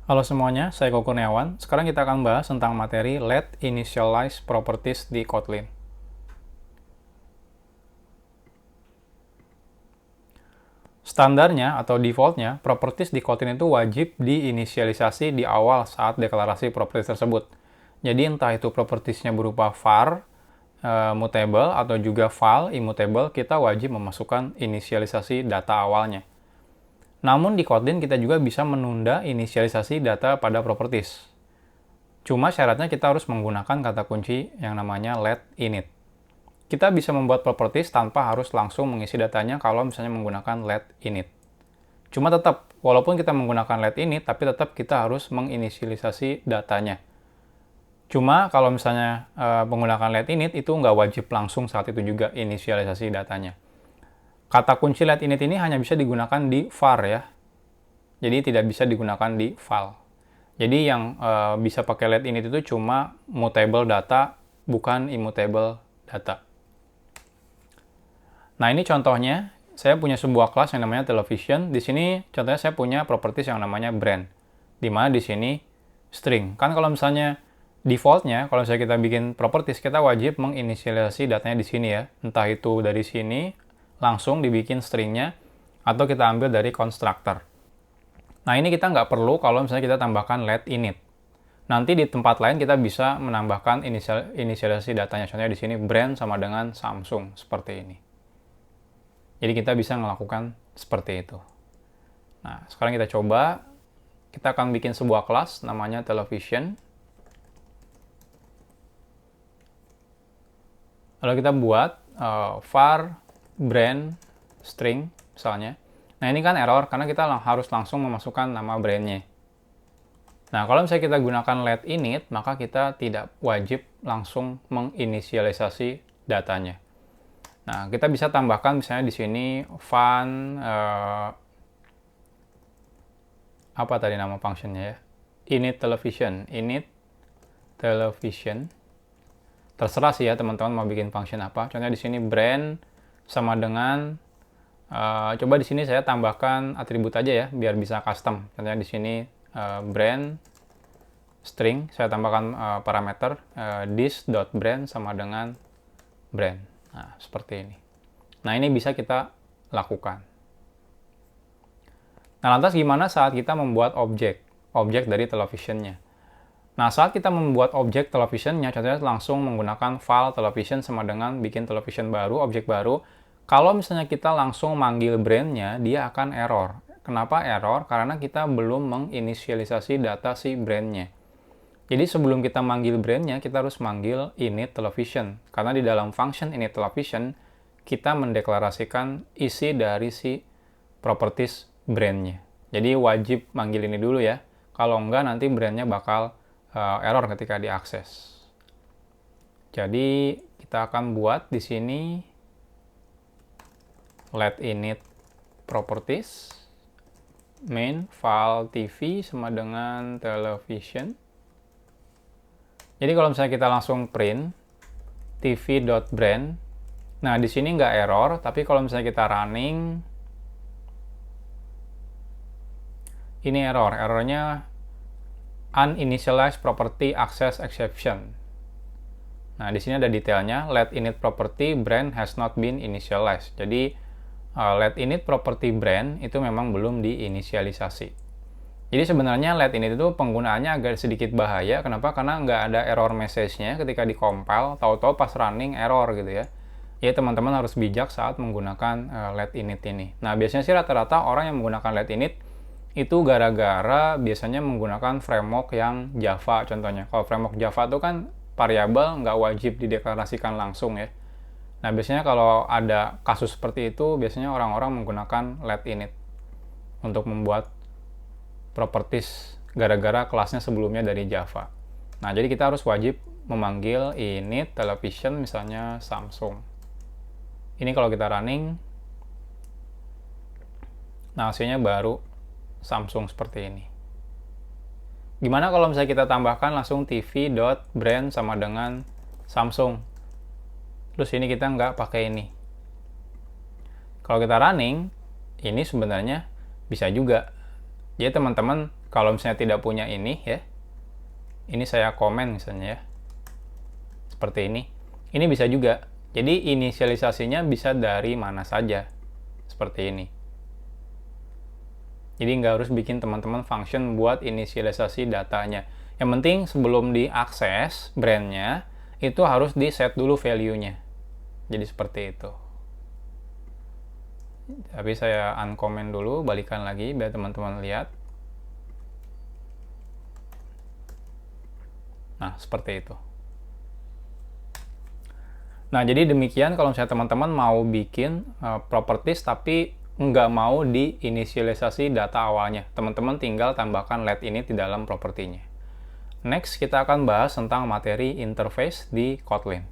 Halo semuanya, saya Koko Kurniawan. Sekarang kita akan bahas tentang materi Let Initialize Properties di Kotlin. Standarnya atau defaultnya, properties di Kotlin itu wajib diinisialisasi di awal saat deklarasi properties tersebut. Jadi entah itu propertiesnya berupa var, mutable, atau juga file, immutable, kita wajib memasukkan inisialisasi data awalnya. Namun di Kotlin kita juga bisa menunda inisialisasi data pada properties. Cuma syaratnya kita harus menggunakan kata kunci yang namanya let init. Kita bisa membuat properties tanpa harus langsung mengisi datanya kalau misalnya menggunakan let init. Cuma tetap, walaupun kita menggunakan let init, tapi tetap kita harus menginisialisasi datanya. Cuma kalau misalnya menggunakan let init, itu nggak wajib langsung saat itu juga inisialisasi datanya. Kata kunci let init ini hanya bisa digunakan di var ya. Jadi tidak bisa digunakan di file. Jadi yang bisa pakai let init itu cuma mutable data, bukan immutable data. Nah, ini contohnya, saya punya sebuah kelas yang namanya television. Di sini contohnya saya punya properties yang namanya brand. Di mana di sini string. Kan kalau misalnya defaultnya, kalau misalnya kita bikin properties, kita wajib menginisialisasi datanya di sini ya. Entah itu dari sini, langsung dibikin stringnya, atau kita ambil dari constructor. Nah, ini kita nggak perlu kalau misalnya kita tambahkan let init. Nanti di tempat lain kita bisa menambahkan inisialisasi datanya. Contohnya di sini brand sama dengan Samsung, seperti ini. Jadi kita bisa melakukan seperti itu. Nah, sekarang kita coba. Kita akan bikin sebuah kelas namanya television. Lalu kita buat var brand string misalnya. Nah, ini kan error karena kita harus langsung memasukkan nama brandnya. Nah, kalau misalnya kita gunakan let init, maka kita tidak wajib langsung menginisialisasi datanya. Nah, kita bisa tambahkan misalnya di sini fun, apa tadi nama functionnya ya? Init television. Terserah sih ya teman-teman mau bikin function apa. Contohnya di sini brand sama dengan coba di sini saya tambahkan atribut aja ya biar bisa custom. Contohnya di sini brand string, saya tambahkan parameter this.brand sama dengan brand. Nah, seperti ini. Nah, ini bisa kita lakukan. Nah, lantas gimana saat kita membuat objek dari televisionnya? Nah, saat kita membuat objek televisionnya, contohnya langsung menggunakan file television sama dengan bikin television baru, objek baru. Kalau misalnya kita langsung manggil brandnya, dia akan error. Kenapa error? Karena kita belum menginisialisasi data si brandnya. Jadi sebelum kita manggil brandnya, kita harus manggil init television. Karena di dalam function init television, kita mendeklarasikan isi dari si properties brandnya. Jadi wajib manggil ini dulu ya. Kalau enggak, nanti brandnya bakal error ketika diakses. Jadi kita akan buat di sini let init properties main file TV sama dengan television. Jadi kalau misalnya kita langsung print tv.brand, nah di sini nggak error, tapi kalau misalnya kita running, ini error. Errornya uninitialized property access exception. Nah, di sini ada detailnya. Let init property brand has not been initialized. Jadi, let init property brand itu memang belum diinisialisasi. Jadi sebenarnya let init itu penggunaannya agak sedikit bahaya. Kenapa? Karena nggak ada error message-nya ketika di-compile. Tahu-tahu pas running error gitu ya. Ya, teman-teman harus bijak saat menggunakan let init ini. Nah, biasanya sih rata-rata orang yang menggunakan let init itu gara-gara biasanya menggunakan framework yang Java contohnya. Kalau framework Java itu kan variabel nggak wajib dideklarasikan langsung ya. Nah, biasanya kalau ada kasus seperti itu, biasanya orang-orang menggunakan let init untuk membuat properties gara-gara kelasnya sebelumnya dari Java. Nah, jadi kita harus wajib memanggil init television misalnya Samsung. Ini kalau kita running, nah hasilnya baru Samsung seperti ini. Gimana kalau misalnya kita tambahkan langsung tv.brand sama dengan Samsung. Terus ini kita nggak pakai ini. Kalau kita running, ini sebenarnya bisa juga. Jadi teman-teman Kalau misalnya tidak punya ini ya, ini saya komen misalnya ya, seperti ini. Ini bisa juga. Jadi inisialisasinya bisa dari mana saja, seperti ini. Jadi nggak harus bikin teman-teman function buat inisialisasi datanya. Yang penting sebelum diakses brandnya, itu harus di set dulu value-nya. Jadi seperti itu. Tapi saya uncomment dulu, balikan lagi biar teman-teman lihat. Nah, seperti itu. Nah, jadi demikian kalau misalnya teman-teman mau bikin properties tapi nggak mau diinisialisasi data awalnya. Teman-teman tinggal tambahkan let init di dalam propertinya. Next, kita akan bahas tentang materi interface di Kotlin.